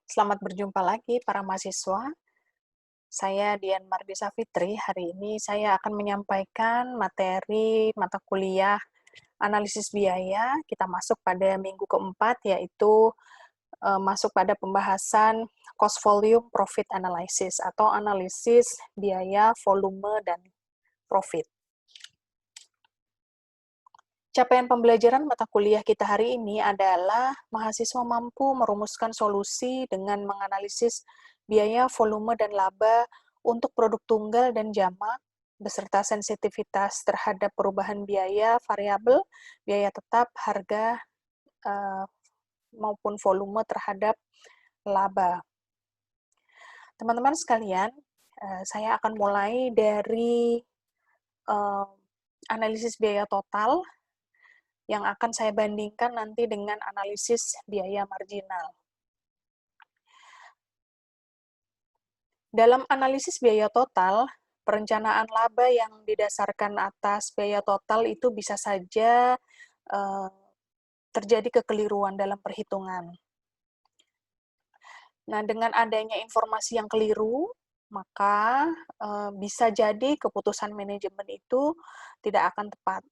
Selamat berjumpa lagi para mahasiswa. Saya Dian Mardisa Fitri. Hari ini saya akan menyampaikan materi mata kuliah analisis biaya. Kita masuk pada minggu keempat, yaitu masuk pada pembahasan cost volume profit analysis atau analisis biaya, volume, dan profit. Capaian pembelajaran mata kuliah kita hari ini adalah mahasiswa mampu merumuskan solusi dengan menganalisis biaya, volume, dan laba untuk produk tunggal dan jamak, beserta sensitivitas terhadap perubahan biaya variabel, biaya tetap, harga, maupun volume terhadap laba. Teman-teman sekalian, saya akan mulai dari analisis biaya total yang akan saya bandingkan nanti dengan analisis biaya marginal. Dalam analisis biaya total, perencanaan laba yang didasarkan atas biaya total itu bisa saja terjadi kekeliruan dalam perhitungan. Nah, dengan adanya informasi yang keliru, maka bisa jadi keputusan manajemen itu tidak akan tepat.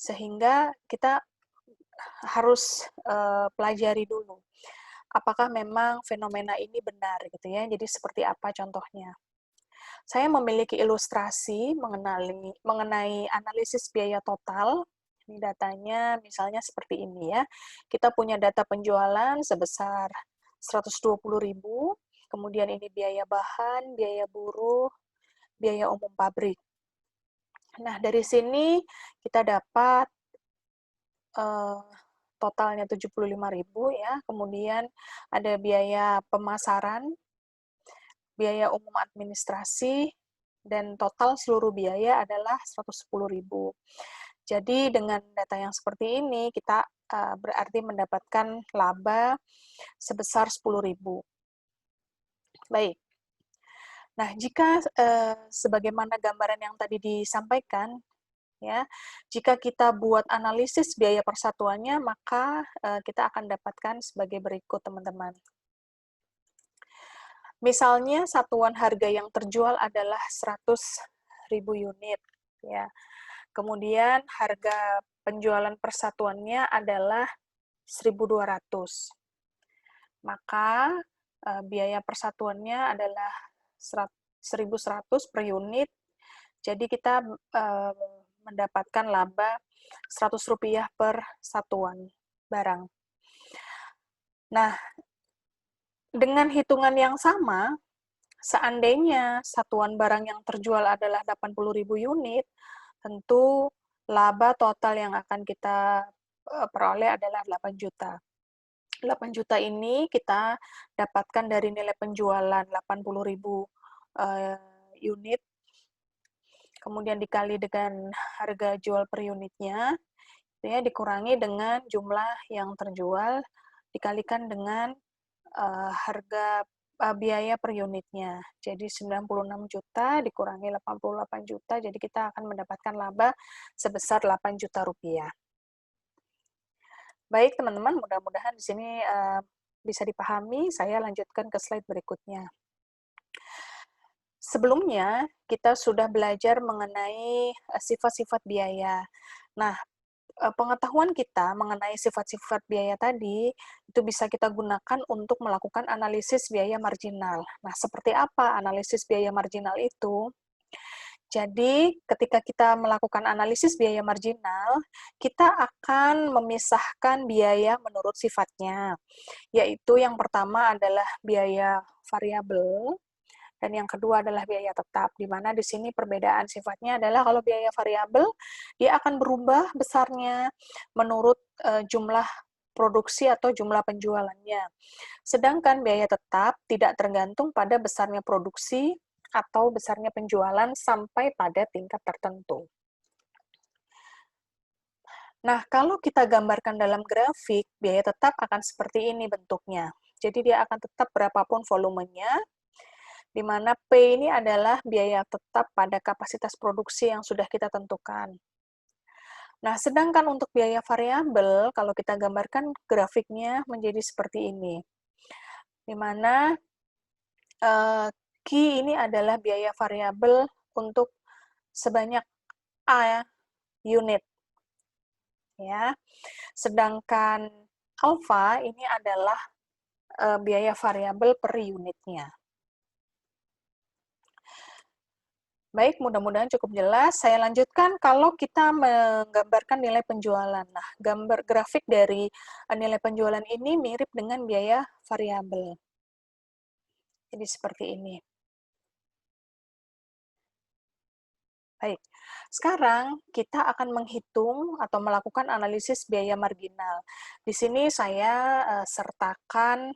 Sehingga kita harus pelajari dulu apakah memang fenomena ini benar gitu ya. Jadi seperti apa contohnya? Saya memiliki ilustrasi mengenai analisis biaya total. Ini datanya misalnya seperti ini ya. Kita punya data penjualan sebesar 120.000, kemudian ini biaya bahan, biaya buruh, biaya umum pabrik. Nah, dari sini kita dapat totalnya 75.000 ya, kemudian ada biaya pemasaran, biaya umum administrasi, dan total seluruh biaya adalah 110.000. Jadi dengan data yang seperti ini, kita berarti mendapatkan laba sebesar 10.000. Baik. Nah, jika sebagaimana gambaran yang tadi disampaikan, ya, jika kita buat analisis biaya persatuannya, maka kita akan dapatkan sebagai berikut, teman-teman. Misalnya satuan harga yang terjual adalah 100.000 unit, ya. Kemudian harga penjualan persatuannya adalah 1.200. Maka biaya persatuannya adalah 1.100 per unit. Jadi kita mendapatkan laba Rp100 per satuan barang. Nah, dengan hitungan yang sama, seandainya satuan barang yang terjual adalah 80.000 unit, tentu laba total yang akan kita peroleh adalah 8 juta. 8 juta ini kita dapatkan dari nilai penjualan 80.000 unit, kemudian dikali dengan harga jual per unitnya, ya, dikurangi dengan jumlah yang terjual, dikalikan dengan harga biaya per unitnya. Jadi 96 juta dikurangi 88 juta, jadi kita akan mendapatkan laba sebesar 8 juta rupiah. Baik, teman-teman, mudah-mudahan di sini bisa dipahami. Saya lanjutkan ke slide berikutnya. Sebelumnya, kita sudah belajar mengenai sifat-sifat biaya. Nah, pengetahuan kita mengenai sifat-sifat biaya tadi, itu bisa kita gunakan untuk melakukan analisis biaya marginal. Nah, seperti apa analisis biaya marginal itu? Jadi, ketika kita melakukan analisis biaya marginal, kita akan memisahkan biaya menurut sifatnya, yaitu yang pertama adalah biaya variabel, dan yang kedua adalah biaya tetap, di mana di sini perbedaan sifatnya adalah kalau biaya variabel, dia akan berubah besarnya menurut jumlah produksi atau jumlah penjualannya. Sedangkan biaya tetap tidak tergantung pada besarnya produksi atau besarnya penjualan sampai pada tingkat tertentu. Nah, kalau kita gambarkan dalam grafik, biaya tetap akan seperti ini bentuknya. Jadi dia akan tetap berapapun volumenya, di mana P ini adalah biaya tetap pada kapasitas produksi yang sudah kita tentukan. Nah, sedangkan untuk biaya variabel, kalau kita gambarkan grafiknya menjadi seperti ini. di mana Q ini adalah biaya variabel untuk sebanyak A unit, ya. Sedangkan alfa ini adalah biaya variabel per unitnya. Baik, mudah-mudahan cukup jelas. Saya lanjutkan kalau kita menggambarkan nilai penjualan. Nah, gambar grafik dari nilai penjualan ini mirip dengan biaya variabel. Jadi seperti ini. Baik, sekarang kita akan menghitung atau melakukan analisis biaya marginal. Di sini saya sertakan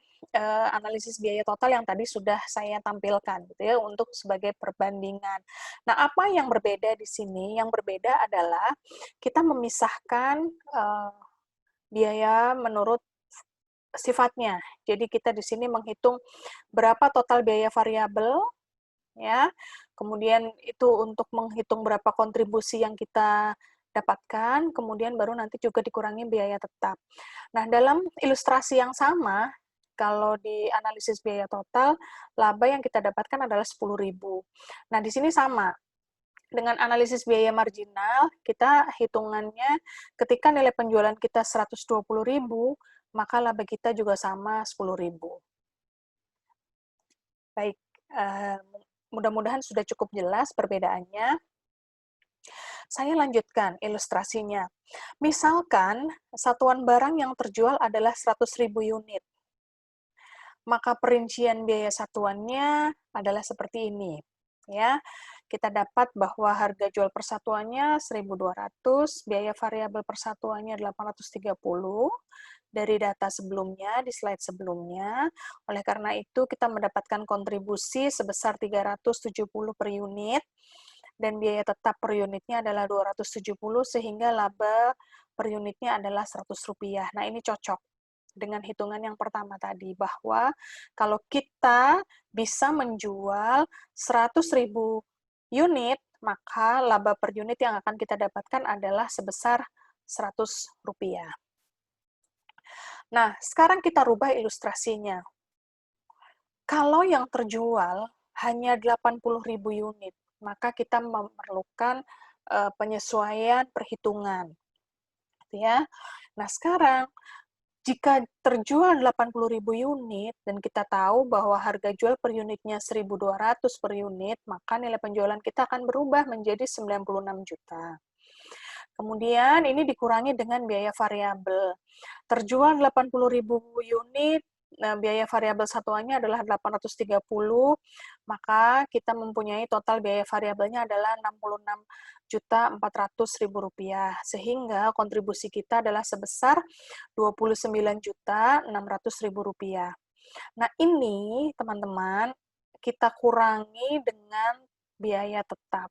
analisis biaya total yang tadi sudah saya tampilkan, gitu ya, untuk sebagai perbandingan. Nah, apa yang berbeda di sini? Yang berbeda adalah kita memisahkan biaya menurut sifatnya. Jadi kita di sini menghitung berapa total biaya variabel, ya. Kemudian itu untuk menghitung berapa kontribusi yang kita dapatkan, kemudian baru nanti juga dikurangi biaya tetap. Nah, dalam ilustrasi yang sama, kalau di analisis biaya total, laba yang kita dapatkan adalah 10.000. Nah, di sini sama. Dengan analisis biaya marginal, kita hitungannya ketika nilai penjualan kita 120.000, maka laba kita juga sama 10.000. Baik, mudah-mudahan sudah cukup jelas perbedaannya. Saya lanjutkan ilustrasinya. Misalkan satuan barang yang terjual adalah 100.000 unit, maka perincian biaya satuannya adalah seperti ini. Ya, kita dapat bahwa harga jual persatuannya 1.200, biaya variabel persatuannya 830 dari data sebelumnya, di slide sebelumnya. Oleh karena itu, kita mendapatkan kontribusi sebesar 370 per unit, dan biaya tetap per unitnya adalah 270, sehingga laba per unitnya adalah Rp100. Nah, ini cocok dengan hitungan yang pertama tadi, bahwa kalau kita bisa menjual 100.000 unit, maka laba per unit yang akan kita dapatkan adalah sebesar Rp100. Nah, sekarang kita rubah ilustrasinya. Kalau yang terjual hanya 80.000 unit, maka kita memerlukan penyesuaian perhitungan. Ya. Nah, sekarang jika terjual 80.000 unit dan kita tahu bahwa harga jual per unitnya 1.200 per unit, maka nilai penjualan kita akan berubah menjadi 96 juta. Kemudian ini dikurangi dengan biaya variabel. Terjual 80.000 unit, nah biaya variabel satuannya adalah 830, maka kita mempunyai total biaya variabelnya adalah 66.400.000 rupiah, sehingga kontribusi kita adalah sebesar 29.600.000 rupiah. Nah, ini teman-teman kita kurangi dengan biaya tetap.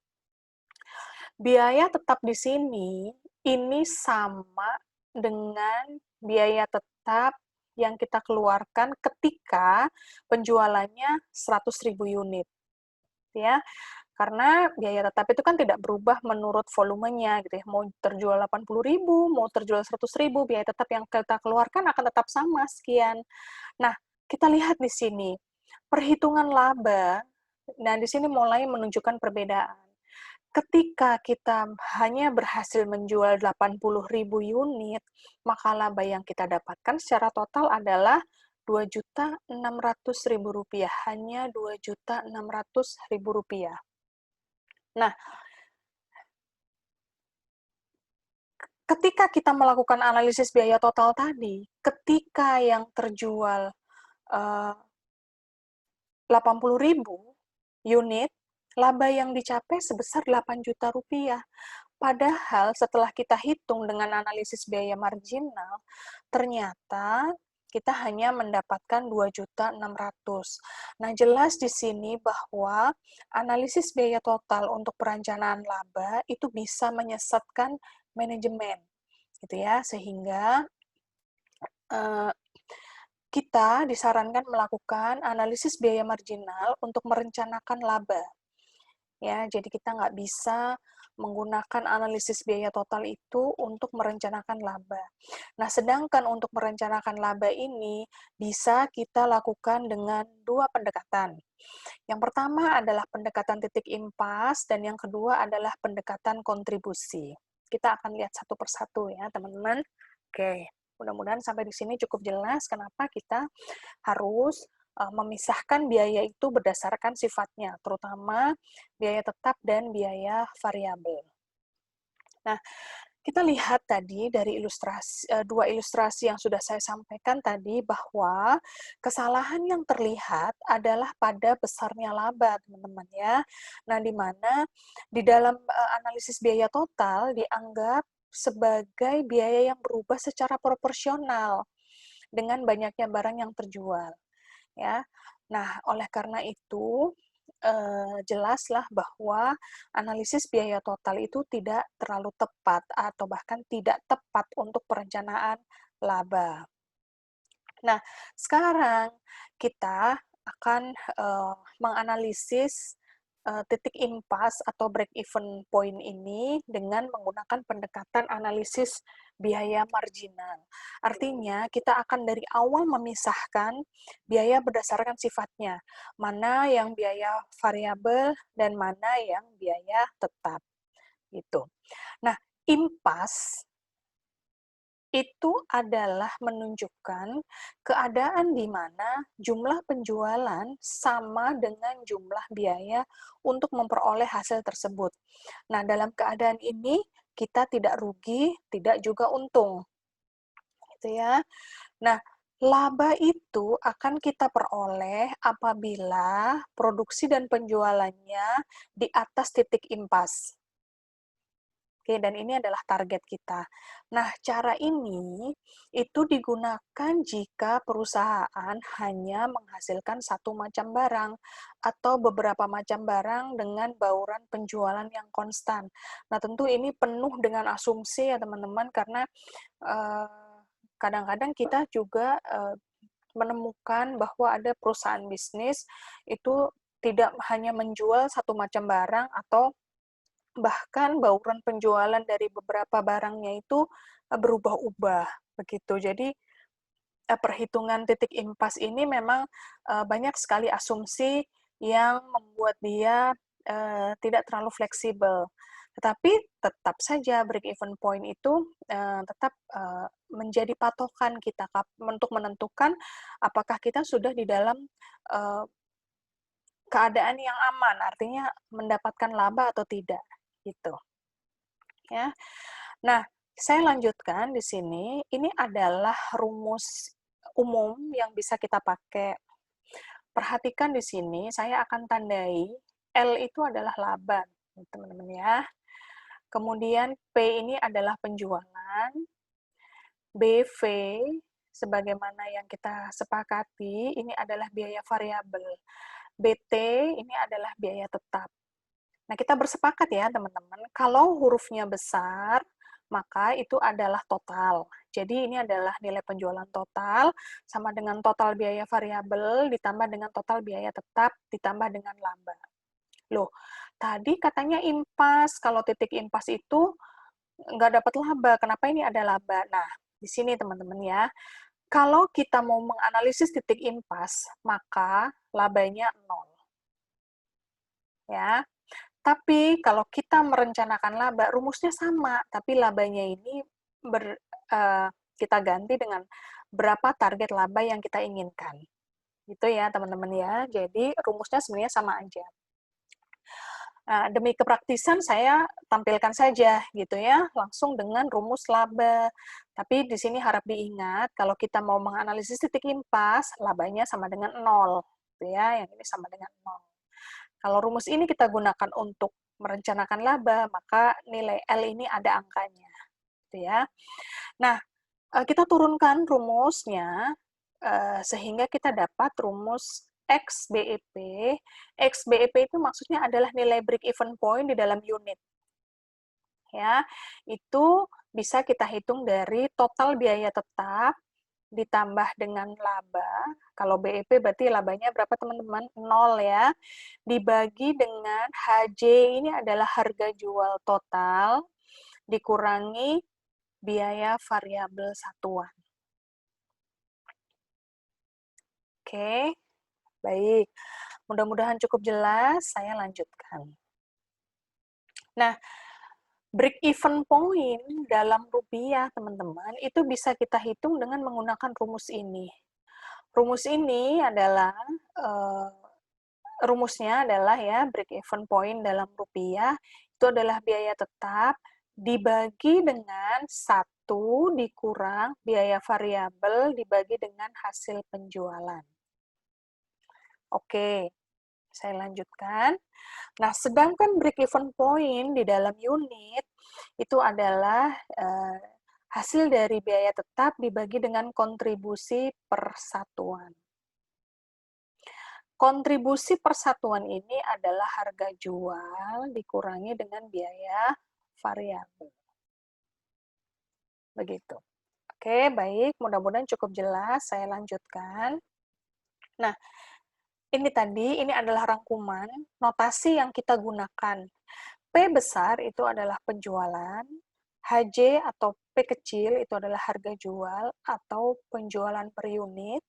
Biaya tetap di sini ini sama dengan biaya tetap yang kita keluarkan ketika penjualannya 100.000 unit. Ya, karena biaya tetap itu kan tidak berubah menurut volumenya gitu ya. Mau terjual 80.000, mau terjual 100.000, biaya tetap yang kita keluarkan akan tetap sama sekian. Nah, kita lihat di sini perhitungan laba. Nah, di sini mulai menunjukkan perbedaan. Ketika kita hanya berhasil menjual 80.000 unit, maka laba yang kita dapatkan secara total adalah Rp2.600.000, hanya Rp2.600.000. Nah, ketika kita melakukan analisis biaya total tadi, ketika yang terjual 80.000 unit, laba yang dicapai sebesar 8 juta rupiah. Padahal setelah kita hitung dengan analisis biaya marginal, ternyata kita hanya mendapatkan 2.600.000. Nah, jelas di sini bahwa analisis biaya total untuk perencanaan laba itu bisa menyesatkan manajemen, gitu ya, sehingga kita disarankan melakukan analisis biaya marginal untuk merencanakan laba. ya. Jadi kita nggak bisa menggunakan analisis biaya total itu untuk merencanakan laba. Nah, sedangkan untuk merencanakan laba ini bisa kita lakukan dengan dua pendekatan. Yang pertama adalah pendekatan titik impas, dan yang kedua adalah pendekatan kontribusi. Kita akan lihat satu persatu ya, teman-teman. Oke, mudah-mudahan sampai di sini cukup jelas kenapa kita harus memisahkan biaya itu berdasarkan sifatnya, terutama biaya tetap dan biaya variabel. Nah, kita lihat tadi dari dua ilustrasi yang sudah saya sampaikan tadi, bahwa kesalahan yang terlihat adalah pada besarnya laba, teman-teman ya. Nah, di mana di dalam analisis biaya total dianggap sebagai biaya yang berubah secara proporsional dengan banyaknya barang yang terjual, ya. Nah, oleh karena itu jelaslah bahwa analisis biaya total itu tidak terlalu tepat atau bahkan tidak tepat untuk perencanaan laba. Nah, sekarang kita akan menganalisis titik impas atau break even point ini dengan menggunakan pendekatan analisis biaya marginal. Artinya, kita akan dari awal memisahkan biaya berdasarkan sifatnya, mana yang biaya variabel dan mana yang biaya tetap. Gitu. Nah, impas itu adalah menunjukkan keadaan di mana jumlah penjualan sama dengan jumlah biaya untuk memperoleh hasil tersebut. Nah, dalam keadaan ini kita tidak rugi, tidak juga untung. Gitu ya. Nah, laba itu akan kita peroleh apabila produksi dan penjualannya di atas titik impas. Oke, dan ini adalah target kita. Nah, cara ini itu digunakan jika perusahaan hanya menghasilkan satu macam barang atau beberapa macam barang dengan bauran penjualan yang konstan. Nah, tentu ini penuh dengan asumsi ya teman-teman, karena kadang-kadang kita juga menemukan bahwa ada perusahaan bisnis itu tidak hanya menjual satu macam barang, atau bahkan bauran penjualan dari beberapa barangnya itu berubah-ubah begitu. Jadi perhitungan titik impas ini memang banyak sekali asumsi yang membuat dia tidak terlalu fleksibel. Tetapi tetap saja break even point itu tetap menjadi patokan kita untuk menentukan apakah kita sudah di dalam keadaan yang aman, artinya mendapatkan laba atau tidak, gitu. Ya. Nah, saya lanjutkan di sini. Ini adalah rumus umum yang bisa kita pakai. Perhatikan di sini, saya akan tandai L itu adalah laba, teman-teman ya. Kemudian P ini adalah penjualan, BV sebagaimana yang kita sepakati ini adalah biaya variabel. BT ini adalah biaya tetap. Nah, kita bersepakat ya, teman-teman, kalau hurufnya besar, maka itu adalah total. Jadi, ini adalah nilai penjualan total, sama dengan total biaya variabel, ditambah dengan total biaya tetap, ditambah dengan laba. Loh, tadi katanya impas, kalau titik impas itu nggak dapat laba, kenapa ini ada laba? Nah, di sini teman-teman ya, kalau kita mau menganalisis titik impas, maka labanya 0. Ya, tapi kalau kita merencanakan laba, rumusnya sama, tapi labanya ini kita ganti dengan berapa target laba yang kita inginkan. Gitu ya, teman-teman ya. Jadi rumusnya sebenarnya sama aja. Nah, demi kepraktisan saya tampilkan saja gitu ya, langsung dengan rumus laba. Tapi di sini harap diingat, kalau kita mau menganalisis titik impas, labanya sama dengan 0. Gitu ya, yang ini sama dengan 0. Kalau rumus ini kita gunakan untuk merencanakan laba, maka nilai L ini ada angkanya. Gitu ya. Nah, kita turunkan rumusnya sehingga kita dapat rumus XBEP. XBEP itu maksudnya adalah nilai break even point di dalam unit. Ya, itu bisa kita hitung dari total biaya tetap ditambah dengan laba, kalau BEP berarti labanya berapa teman-teman? 0 ya. Dibagi dengan HJ ini adalah harga jual total, dikurangi biaya variabel satuan. Oke, baik. Mudah-mudahan cukup jelas, saya lanjutkan. Nah, break even point dalam rupiah, teman-teman, itu bisa kita hitung dengan menggunakan rumus ini. Rumus ini adalah, rumusnya adalah ya, break even point dalam rupiah, itu adalah biaya tetap dibagi dengan 1 dikurang biaya variabel dibagi dengan hasil penjualan. Oke, saya lanjutkan. Nah, sedangkan break even point di dalam unit itu adalah hasil dari biaya tetap dibagi dengan kontribusi persatuan. Kontribusi persatuan ini adalah harga jual dikurangi dengan biaya variabel. Begitu. Oke, baik. Mudah-mudahan cukup jelas. Saya lanjutkan. Nah, ini adalah rangkuman notasi yang kita gunakan. P besar itu adalah penjualan, HJ atau P kecil itu adalah harga jual atau penjualan per unit,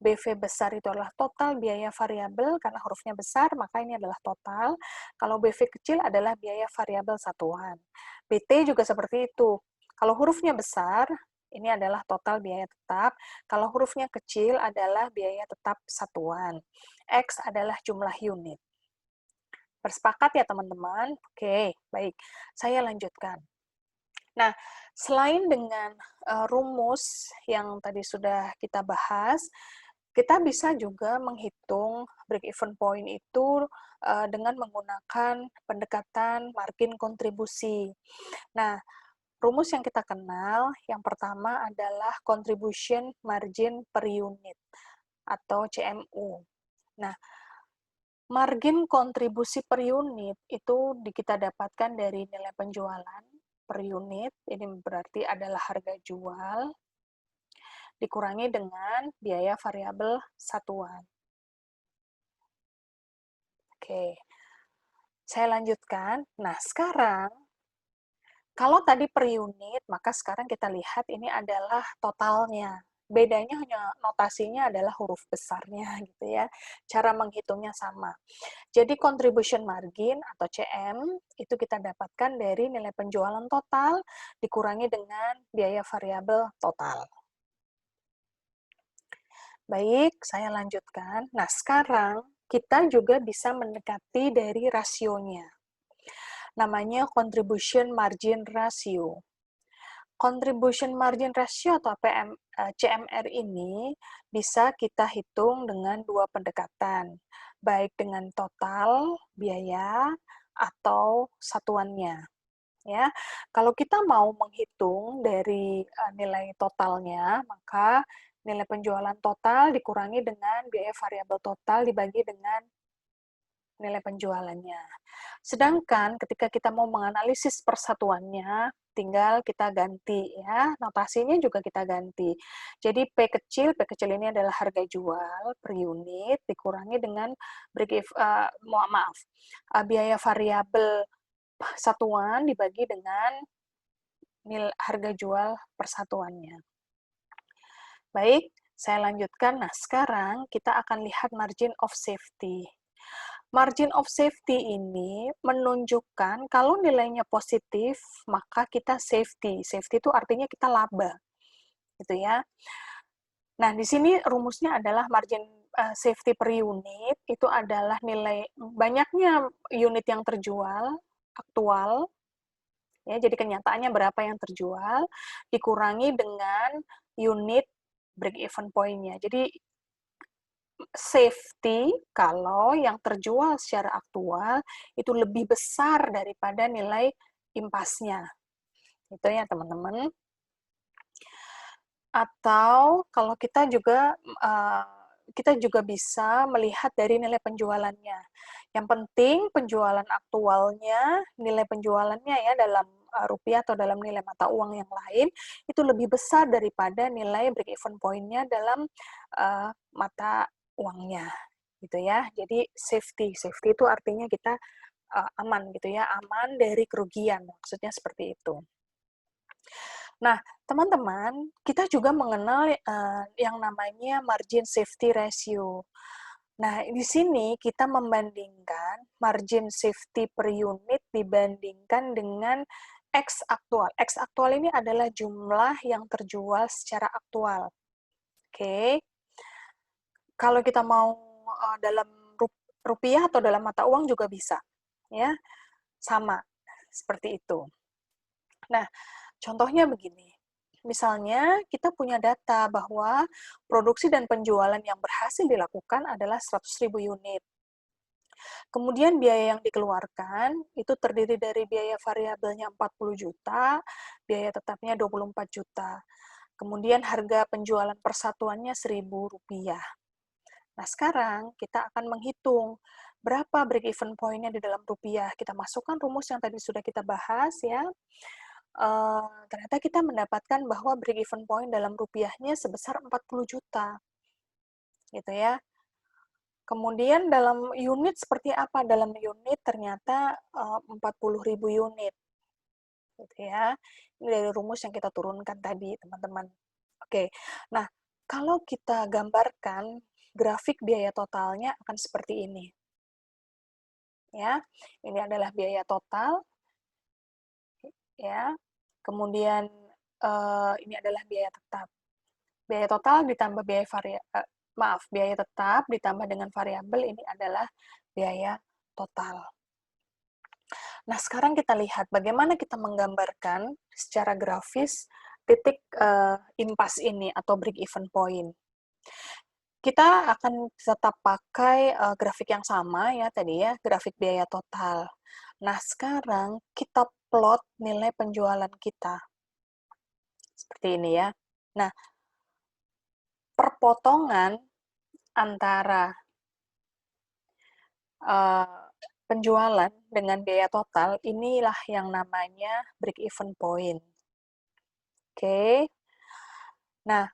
BV besar itu adalah total biaya variabel, karena hurufnya besar maka ini adalah total, kalau BV kecil adalah biaya variabel satuan. BT juga seperti itu, kalau hurufnya besar, ini adalah total biaya tetap, kalau hurufnya kecil adalah biaya tetap satuan. X adalah jumlah unit. Bersepakat ya teman-teman? Oke, baik. Saya lanjutkan. Nah, selain dengan rumus yang tadi sudah kita bahas, kita bisa juga menghitung break even point itu dengan menggunakan pendekatan margin kontribusi. Nah, rumus yang kita kenal, yang pertama adalah contribution margin per unit atau CMU. Nah, margin kontribusi per unit itu kita dapatkan dari nilai penjualan per unit, ini berarti adalah harga jual, dikurangi dengan biaya variabel satuan. Oke, saya lanjutkan. Nah, sekarang, kalau tadi per unit, maka sekarang kita lihat ini adalah totalnya. Bedanya hanya notasinya adalah huruf besarnya gitu ya. Cara menghitungnya sama. Jadi contribution margin atau CM itu kita dapatkan dari nilai penjualan total dikurangi dengan biaya variabel total. Baik, saya lanjutkan. Nah, sekarang kita juga bisa mendekati dari rasionya. Namanya contribution margin ratio. Contribution margin ratio atau CMR ini bisa kita hitung dengan dua pendekatan, baik dengan total biaya atau satuannya. Ya, kalau kita mau menghitung dari nilai totalnya, maka nilai penjualan total dikurangi dengan biaya variabel total dibagi dengan nilai penjualannya. Sedangkan ketika kita mau menganalisis persatuannya, tinggal kita ganti ya, notasinya juga kita ganti. Jadi P kecil ini adalah harga jual per unit dikurangi dengan biaya variabel satuan dibagi dengan nilai harga jual persatuannya. Baik, saya lanjutkan. Nah, sekarang kita akan lihat margin of safety. Margin of safety ini menunjukkan kalau nilainya positif, maka kita safety. Safety itu artinya kita laba, gitu ya. Nah, di sini rumusnya adalah margin safety per unit, itu adalah nilai banyaknya unit yang terjual, aktual, ya, jadi kenyataannya berapa yang terjual, dikurangi dengan unit break even point-nya. Jadi, safety kalau yang terjual secara aktual itu lebih besar daripada nilai impasnya. Itu ya teman-teman. Atau kalau kita juga bisa melihat dari nilai penjualannya. Yang penting penjualan aktualnya, nilai penjualannya ya dalam rupiah atau dalam nilai mata uang yang lain, itu lebih besar daripada nilai break-even point-nya dalam mata uangnya, gitu ya. Jadi safety itu artinya kita aman gitu ya, aman dari kerugian, maksudnya seperti itu. Nah, teman-teman, kita juga mengenal yang namanya margin safety ratio. Nah, di sini kita membandingkan margin safety per unit dibandingkan dengan X aktual. X aktual ini adalah jumlah yang terjual secara aktual. Oke. Kalau kita mau dalam rupiah atau dalam mata uang juga bisa. Ya, sama seperti itu. Nah, contohnya begini. Misalnya, kita punya data bahwa produksi dan penjualan yang berhasil dilakukan adalah 100.000 unit. Kemudian biaya yang dikeluarkan itu terdiri dari biaya variabelnya 40 juta, biaya tetapnya 24 juta. Kemudian harga penjualan persatuannya Rp1.000. Nah, sekarang kita akan menghitung berapa break-even point-nya di dalam rupiah. Kita masukkan rumus yang tadi sudah kita bahas ya. Ternyata kita mendapatkan bahwa break-even point dalam rupiahnya sebesar 40 juta. Gitu ya. Kemudian dalam unit seperti apa? Dalam unit ternyata 40.000 unit. Gitu ya. Ini dari rumus yang kita turunkan tadi, teman-teman. Oke. Nah, kalau kita gambarkan grafik biaya totalnya akan seperti ini. Ya. Ini adalah biaya total. Ya. Kemudian ini adalah biaya tetap. Biaya total ditambah biaya tetap ditambah dengan variabel ini adalah biaya total. Nah, sekarang kita lihat bagaimana kita menggambarkan secara grafis titik impas ini atau break even point. Kita akan tetap pakai grafik yang sama ya tadi ya, grafik biaya total. Nah, sekarang kita plot nilai penjualan kita. Seperti ini ya. Nah, perpotongan antara penjualan dengan biaya total, inilah yang namanya break-even point. Oke. Nah,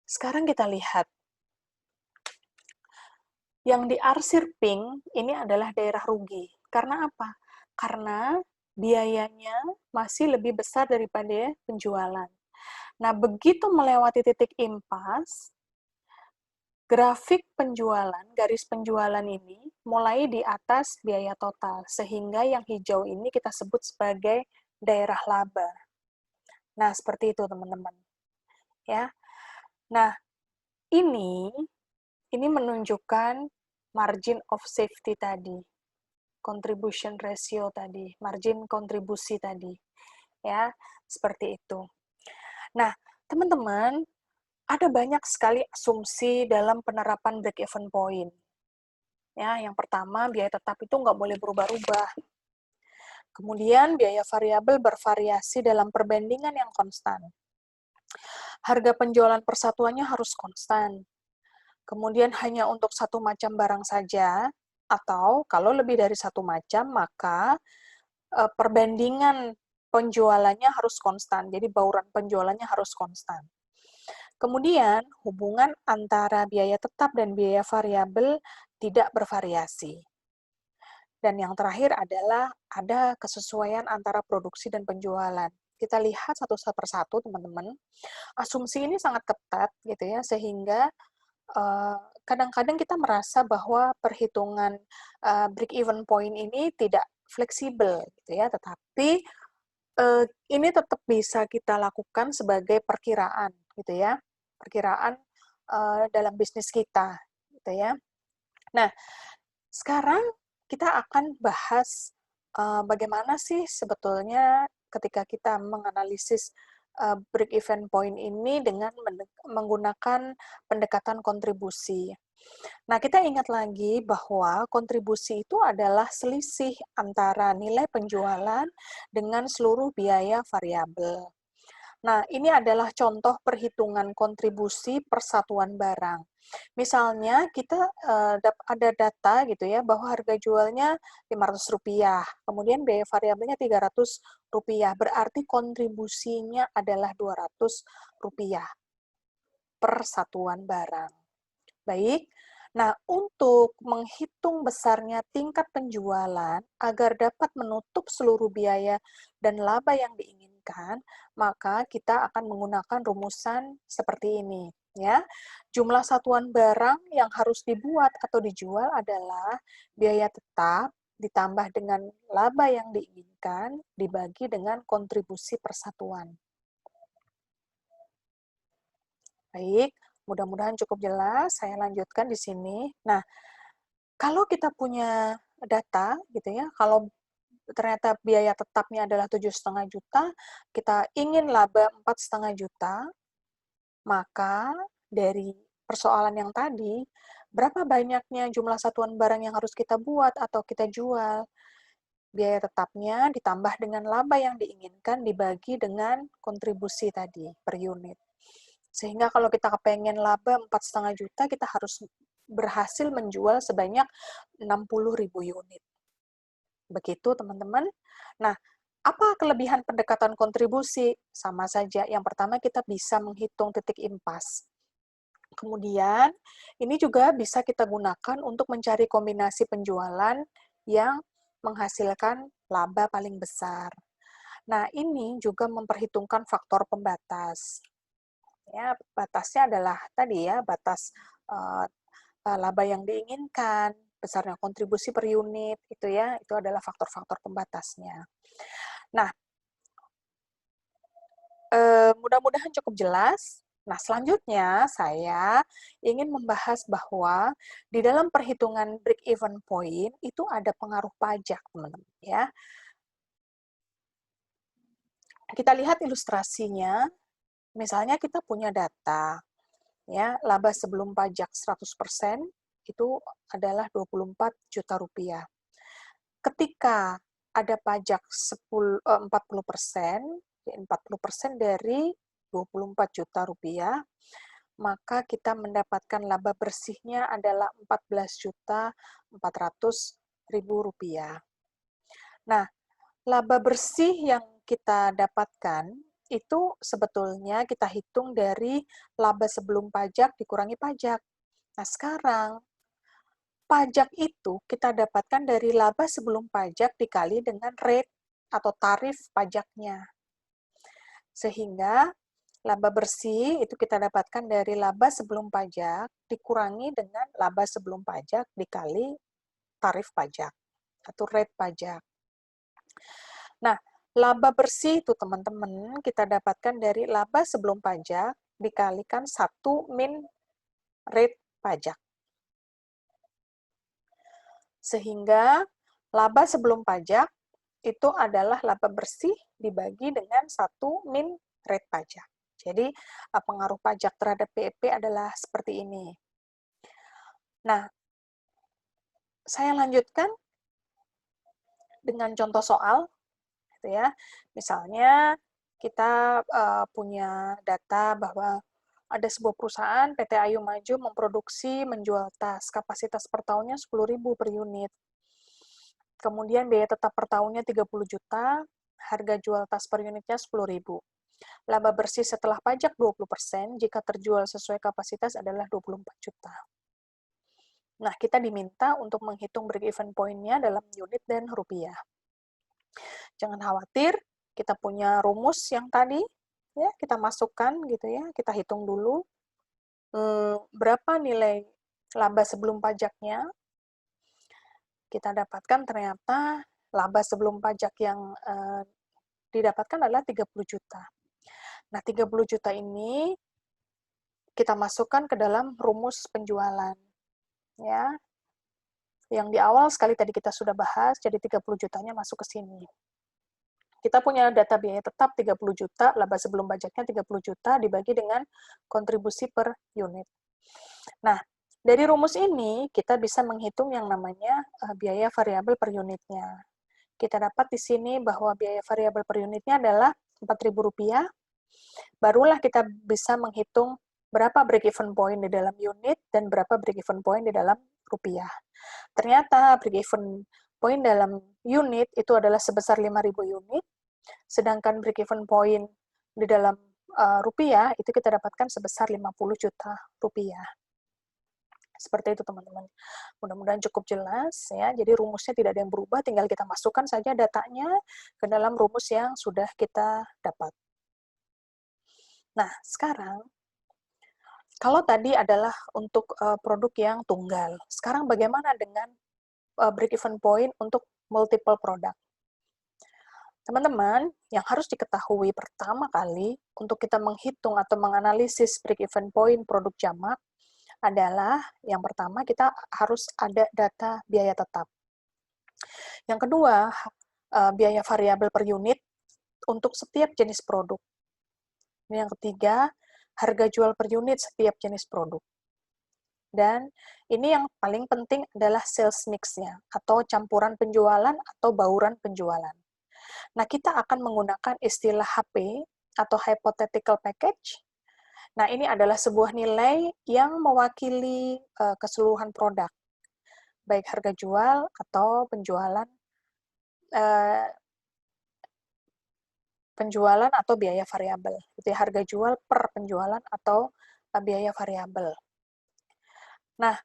sekarang kita lihat. Yang diarsir pink, ini adalah daerah rugi. Karena apa? Karena biayanya masih lebih besar daripada penjualan. Nah, begitu melewati titik impas, grafik penjualan, garis penjualan ini mulai di atas biaya total, sehingga yang hijau ini kita sebut sebagai daerah laba. Nah, seperti itu teman-teman. Ya. Nah, ini menunjukkan margin of safety tadi, contribution ratio tadi, margin kontribusi tadi. Ya, seperti itu. Nah, teman-teman, ada banyak sekali asumsi dalam penerapan break-even point. Ya, yang pertama, biaya tetap itu nggak boleh berubah-ubah. Kemudian, biaya variabel bervariasi dalam perbandingan yang konstan. Harga penjualan persatuannya harus konstan. Kemudian, hanya untuk satu macam barang saja, atau kalau lebih dari satu macam, maka perbandingan penjualannya harus konstan. Jadi, bauran penjualannya harus konstan. Kemudian, hubungan antara biaya tetap dan biaya variabel tidak bervariasi. Dan yang terakhir adalah ada kesesuaian antara produksi dan penjualan. Kita lihat satu persatu, teman-teman. Asumsi ini sangat ketat, gitu ya, sehingga kadang-kadang kita merasa bahwa perhitungan break-even point ini tidak fleksibel, gitu ya. Tetapi ini tetap bisa kita lakukan sebagai perkiraan, gitu ya. Perkiraan dalam bisnis kita, gitu ya. Nah, sekarang kita akan bahas bagaimana sih sebetulnya ketika kita menganalisis break-even point ini dengan menggunakan pendekatan kontribusi. Nah, kita ingat lagi bahwa kontribusi itu adalah selisih antara nilai penjualan dengan seluruh biaya variabel. Nah, ini adalah contoh perhitungan kontribusi persatuan barang. Misalnya kita ada data gitu ya bahwa harga jualnya Rp500, kemudian biaya variabelnya Rp300, berarti kontribusinya adalah Rp200 per satuan barang. Baik. Nah, untuk menghitung besarnya tingkat penjualan agar dapat menutup seluruh biaya dan laba yang diinginkan, maka kita akan menggunakan rumusan seperti ini, ya. Jumlah satuan barang yang harus dibuat atau dijual adalah biaya tetap ditambah dengan laba yang diinginkan dibagi dengan kontribusi persatuan. Baik, mudah-mudahan cukup jelas. Saya lanjutkan di sini. Nah, kalau kita punya data gitu ya, kalau ternyata biaya tetapnya adalah 7,5 juta, kita ingin laba 4,5 juta, maka dari persoalan yang tadi, berapa banyaknya jumlah satuan barang yang harus kita buat atau kita jual? Biaya tetapnya ditambah dengan laba yang diinginkan dibagi dengan kontribusi tadi per unit. Sehingga kalau kita kepengen laba 4,5 juta, kita harus berhasil menjual sebanyak 60.000 unit. Begitu, teman-teman. Nah, apa kelebihan pendekatan kontribusi? Sama saja. Yang pertama, kita bisa menghitung titik impas. Kemudian, ini juga bisa kita gunakan untuk mencari kombinasi penjualan yang menghasilkan laba paling besar. Nah, ini juga memperhitungkan faktor pembatas. Ya, batasnya adalah tadi ya, batas laba yang diinginkan, besarnya kontribusi per unit, itu adalah faktor-faktor pembatasnya. Nah, mudah-mudahan cukup jelas. Nah, selanjutnya saya ingin membahas bahwa di dalam perhitungan break-even point itu ada pengaruh pajak, teman-teman, ya. Kita lihat ilustrasinya, misalnya kita punya data, ya, laba sebelum pajak 100% itu adalah Rp24 juta. Ketika ada pajak 40%, 40% dari Rp24 juta, maka kita mendapatkan laba bersihnya adalah Rp14.400.000. Nah, laba bersih yang kita dapatkan itu sebetulnya kita hitung dari laba sebelum pajak dikurangi pajak. Nah, sekarang pajak itu kita dapatkan dari laba sebelum pajak dikali dengan rate atau tarif pajaknya. Sehingga laba bersih itu kita dapatkan dari laba sebelum pajak dikurangi dengan laba sebelum pajak dikali tarif pajak atau rate pajak. Nah, laba bersih itu teman-teman kita dapatkan dari laba sebelum pajak dikalikan 1 min rate pajak. Sehingga laba sebelum pajak itu adalah laba bersih dibagi dengan 1 min rate pajak. Jadi, pengaruh pajak terhadap BEP adalah seperti ini. Nah, saya lanjutkan dengan contoh soal, gitu ya. Misalnya, kita punya data bahwa ada sebuah perusahaan, PT Ayu Maju, memproduksi, menjual tas. Kapasitas per tahunnya 10.000 per unit. Kemudian biaya tetap per tahunnya 30 juta, harga jual tas per unitnya 10.000. Laba bersih setelah pajak 20%, jika terjual sesuai kapasitas adalah 24 juta. Nah, kita diminta untuk menghitung break-even point-nya dalam unit dan rupiah. Jangan khawatir, kita punya rumus yang tadi, ya kita masukkan gitu ya, kita hitung dulu berapa nilai laba sebelum pajaknya. Kita dapatkan ternyata laba sebelum pajak yang didapatkan adalah 30 juta. Nah, 30 juta ini kita masukkan ke dalam rumus penjualan. Ya. Yang di awal sekali tadi kita sudah bahas, jadi 30 jutanya masuk ke sini. Kita punya data biaya tetap 30 juta, laba sebelum pajaknya 30 juta dibagi dengan kontribusi per unit. Nah, dari rumus ini kita bisa menghitung yang namanya biaya variabel per unitnya. Kita dapat di sini bahwa biaya variabel per unitnya adalah Rp4.000, barulah kita bisa menghitung berapa break-even point di dalam unit dan berapa break-even point di dalam rupiah. Ternyata break-even point dalam unit itu adalah sebesar 5.000 unit, sedangkan break-even point di dalam rupiah itu kita dapatkan sebesar 50 juta rupiah. Seperti itu teman-teman. Mudah-mudahan cukup jelas ya. Jadi rumusnya tidak ada yang berubah, tinggal kita masukkan saja datanya ke dalam rumus yang sudah kita dapat. Nah, sekarang kalau tadi adalah untuk produk yang tunggal. Sekarang bagaimana dengan break-even point untuk multiple produk? Teman-teman, yang harus diketahui pertama kali untuk kita menghitung atau menganalisis break-even point produk jamak adalah yang pertama kita harus ada data biaya tetap. Yang kedua, biaya variabel per unit untuk setiap jenis produk. Yang ketiga, harga jual per unit setiap jenis produk. Dan ini yang paling penting adalah sales mix-nya, atau campuran penjualan atau bauran penjualan. Nah, kita akan menggunakan istilah HP, atau Hypothetical Package. Nah, ini adalah sebuah nilai yang mewakili keseluruhan produk, baik harga jual atau penjualan atau biaya variabel. Jadi harga jual per penjualan atau biaya variabel. Nah,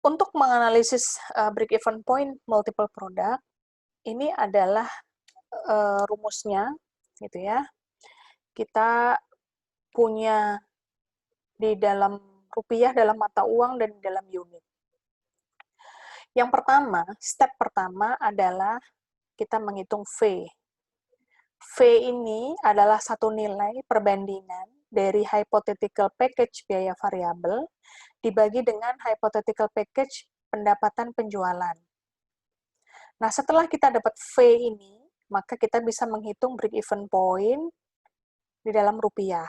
untuk menganalisis break-even point multiple product, ini adalah rumusnya, gitu ya. Kita punya di dalam rupiah, dalam mata uang, dan di dalam unit. Yang pertama, step pertama adalah kita menghitung V. V ini adalah satu nilai perbandingan dari hypothetical package biaya variabel dibagi dengan hypothetical package pendapatan penjualan. Nah, setelah kita dapat V ini, maka kita bisa menghitung break-even point di dalam rupiah.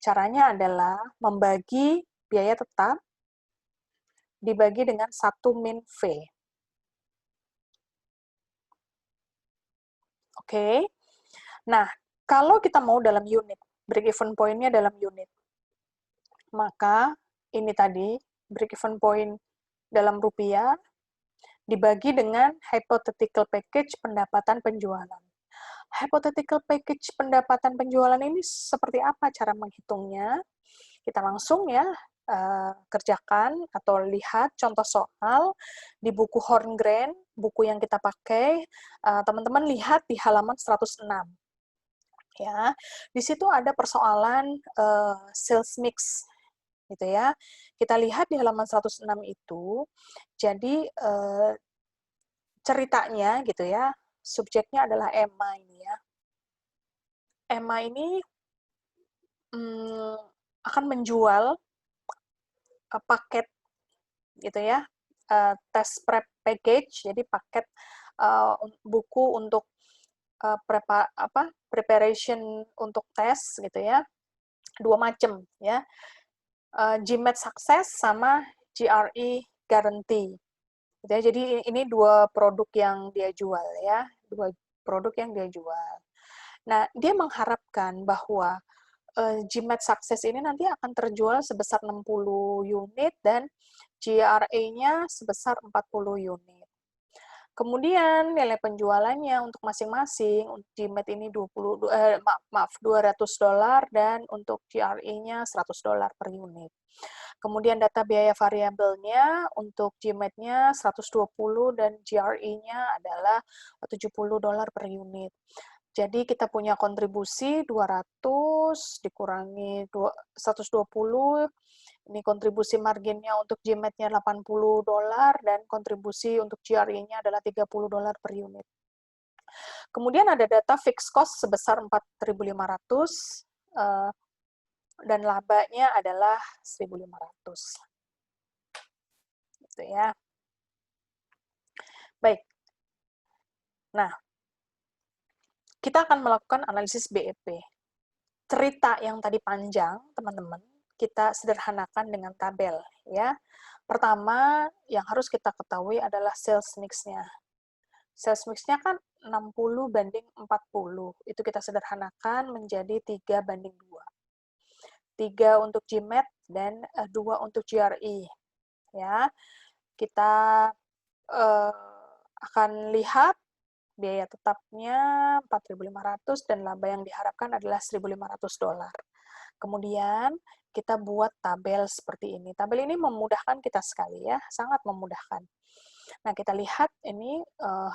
Caranya adalah membagi biaya tetap dibagi dengan 1 min V. Oke. Nah, kalau kita mau dalam unit, break-even point-nya dalam unit, maka ini tadi, break-even point dalam rupiah dibagi dengan hypothetical package pendapatan penjualan. Hypothetical package pendapatan penjualan ini seperti apa cara menghitungnya? Kita langsung ya kerjakan atau lihat contoh soal di buku Horngren, buku yang kita pakai. Teman-teman lihat di halaman 106. Ya, di situ ada persoalan sales mix gitu ya. Kita lihat di halaman 106 itu, jadi ceritanya gitu ya, subjeknya adalah Emma ini ya. Emma ini akan menjual paket gitu ya, test prep package, jadi paket buku untuk preparation untuk tes gitu ya, 2 macam ya, GMAT Success sama GRE Guarantee. Gitu ya. Jadi ini 2 produk yang dia jual ya, 2 produk yang dia jual. Nah, dia mengharapkan bahwa GMAT Success ini nanti akan terjual sebesar 60 unit dan GRE-nya sebesar 40 unit. Kemudian nilai penjualannya untuk masing-masing, untuk GMAT ini $200 dan untuk GRE-nya $100 per unit. Kemudian data biaya variabelnya untuk GMAT-nya 120 dan GRE-nya adalah $70 per unit. Jadi kita punya kontribusi 200 dikurangi 120, ini kontribusi marginnya untuk GMAT-nya $80 dan kontribusi untuk GRE-nya adalah $30 per unit. Kemudian ada data fixed cost sebesar 4.500 dan labanya adalah 1.500. Gitu ya. Baik. Nah, kita akan melakukan analisis BEP. Cerita yang tadi panjang, teman-teman, kita sederhanakan dengan tabel ya. Pertama, yang harus kita ketahui adalah sales mix-nya. Sales mix-nya kan 60/40. Itu kita sederhanakan menjadi 3/2. 3 untuk GMAT dan 2 untuk GRE. Ya, kita akan lihat biaya tetapnya 4.500 dan laba yang diharapkan adalah $1.500. Kemudian kita buat tabel seperti ini. Tabel ini memudahkan kita sekali ya, sangat memudahkan. Nah, kita lihat ini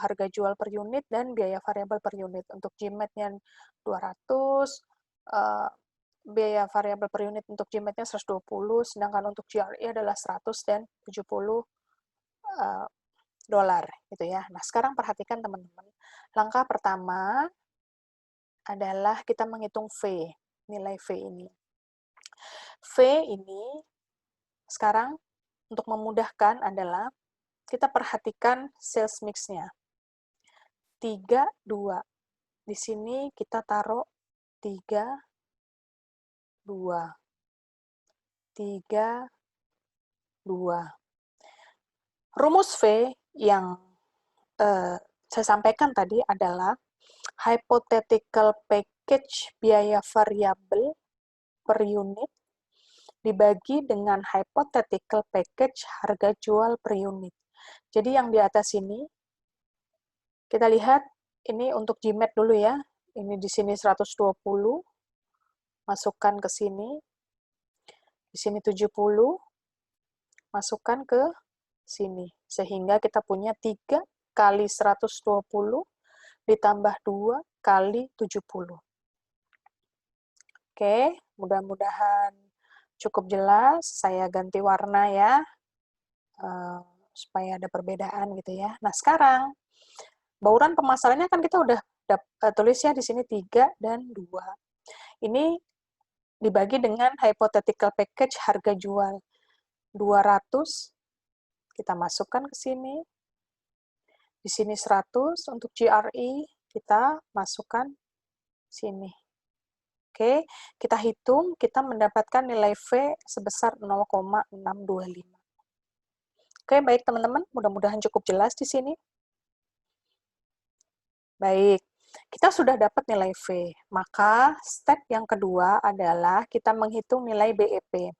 harga jual per unit dan biaya variabel per unit. Untuk GMAT-nya 200, biaya variabel per unit untuk GMAT-nya 120, sedangkan untuk GRE adalah 100 dan 70 dolar gitu ya. Nah, sekarang perhatikan teman-teman. Langkah pertama adalah kita menghitung V, nilai V ini. V ini sekarang untuk memudahkan adalah kita perhatikan sales mix-nya. 3, 2. Di sini kita taruh 3, 2. 3, 2. Rumus V yang saya sampaikan tadi adalah hypothetical package biaya variabel per unit dibagi dengan hypothetical package harga jual per unit. Jadi yang di atas ini, kita lihat ini untuk GMAT dulu ya. Ini di sini 120, masukkan ke sini. Di sini 70, masukkan ke sini. Sehingga kita punya 3 kali 120 ditambah 2 kali 70. Oke, mudah-mudahan cukup jelas. Saya ganti warna ya, supaya ada perbedaan gitu ya. Nah, sekarang, bauran pemasarannya kan kita udah tulis ya di sini 3 dan 2. Ini dibagi dengan hypothetical package harga jual 200, kita masukkan ke sini. Di sini 100 untuk GRE, kita masukkan sini. Oke, kita hitung, kita mendapatkan nilai V sebesar 0,625. Oke, baik teman-teman, mudah-mudahan cukup jelas di sini. Baik, kita sudah dapat nilai V, maka step yang kedua adalah kita menghitung nilai BEP.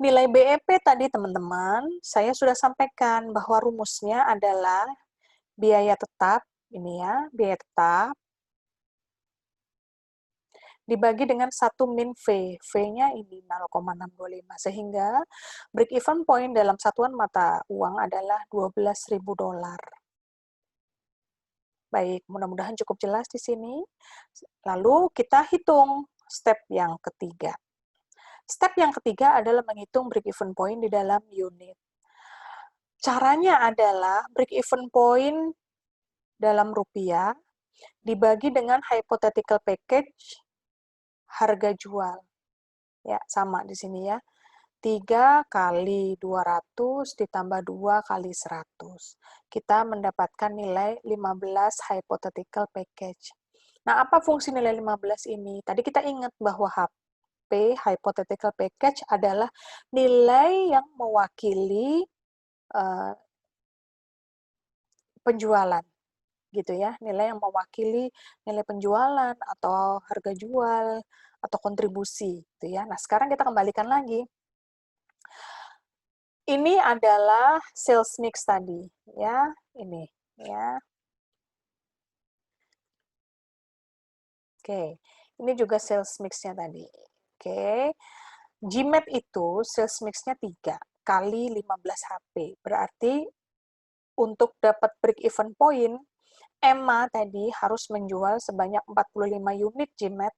Nilai BEP tadi teman-teman, saya sudah sampaikan bahwa rumusnya adalah biaya tetap, ini ya, biaya tetap, dibagi dengan 1 min V. V-nya ini 0,625, sehingga break-even point dalam satuan mata uang adalah $12.000. Baik, mudah-mudahan cukup jelas di sini. Lalu kita hitung step yang ketiga. Step yang ketiga adalah menghitung break-even point di dalam unit. Caranya adalah break-even point dalam rupiah dibagi dengan hypothetical package harga jual. Ya, sama di sini ya. 3 kali 200 ditambah 2 kali 100. Kita mendapatkan nilai 15 hypothetical package. Nah, apa fungsi nilai 15 ini? Tadi kita ingat bahwa HP, hypothetical package, adalah nilai yang mewakili penjualan, gitu ya. Nilai yang mewakili nilai penjualan atau harga jual atau kontribusi, gitu ya. Nah, sekarang kita kembalikan lagi. Ini adalah sales mix tadi, ya, ini, ya. Oke, ini juga sales mix-nya tadi. Oke, GMAT itu sales mix-nya 3 kali 15 HP. Berarti untuk dapat break-even point, EMA tadi harus menjual sebanyak 45 unit GMAT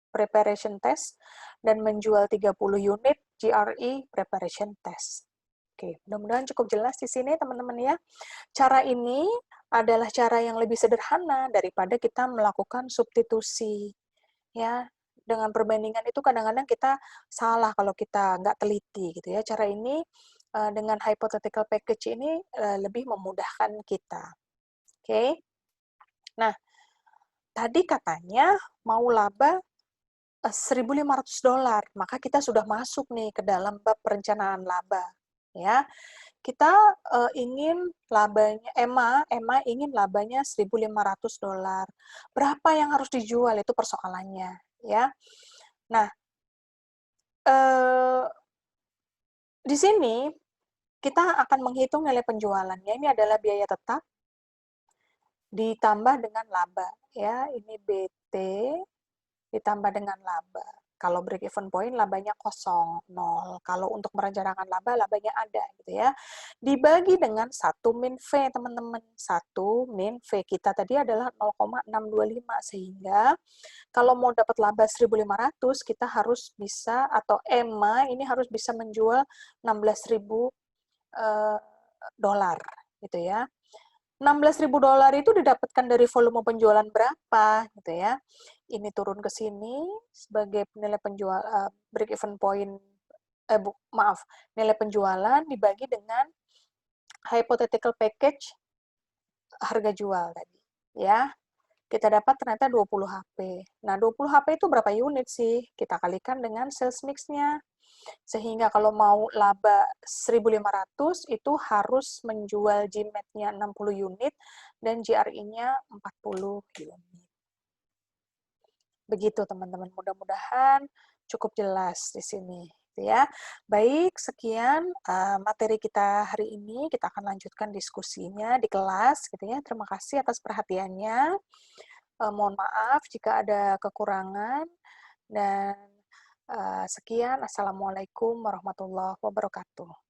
preparation test dan menjual 30 unit GRE preparation test. Oke, mudah-mudahan cukup jelas di sini teman-teman ya. Cara ini adalah cara yang lebih sederhana daripada kita melakukan substitusi. Ya, dengan perbandingan itu kadang-kadang kita salah kalau kita nggak teliti gitu ya. Cara ini dengan hypothetical package ini lebih memudahkan kita. Oke. Nah, tadi katanya mau laba $1.500, maka kita sudah masuk nih ke dalam bab perencanaan laba. ya. Kita ingin labanya EMA ingin labanya $1.500. Berapa yang harus dijual itu persoalannya, ya. Nah, di sini kita akan menghitung nilai penjualannya. Ini adalah biaya tetap ditambah dengan laba, ya. Ini BT ditambah dengan laba. Kalau break even point, labanya kosong, 0. Kalau untuk merencanakan laba, labanya ada, gitu ya. Dibagi dengan 1 min V, teman-teman. 1 min V kita tadi adalah 0,625, sehingga kalau mau dapat laba 1.500, kita harus bisa, atau EMA ini harus bisa menjual 16.000 dolar, gitu ya. $16.000 itu didapatkan dari volume penjualan berapa, gitu ya. Ini turun ke sini sebagai nilai penjual break even point, nilai penjualan dibagi dengan hypothetical package harga jual tadi, ya. Kita dapat ternyata 20 HP. Nah, 20 HP itu berapa unit sih? Kita kalikan dengan sales mix-nya. Sehingga kalau mau laba 1.500 itu harus menjual GMAT-nya 60 unit dan GRI-nya 40 unit. Begitu teman-teman, mudah-mudahan cukup jelas di sini, ya. Baik, sekian materi kita hari ini. Kita akan lanjutkan diskusinya di kelas, gitu ya. Terima kasih atas perhatiannya. Mohon maaf jika ada kekurangan, dan sekian. Assalamualaikum warahmatullahi wabarakatuh.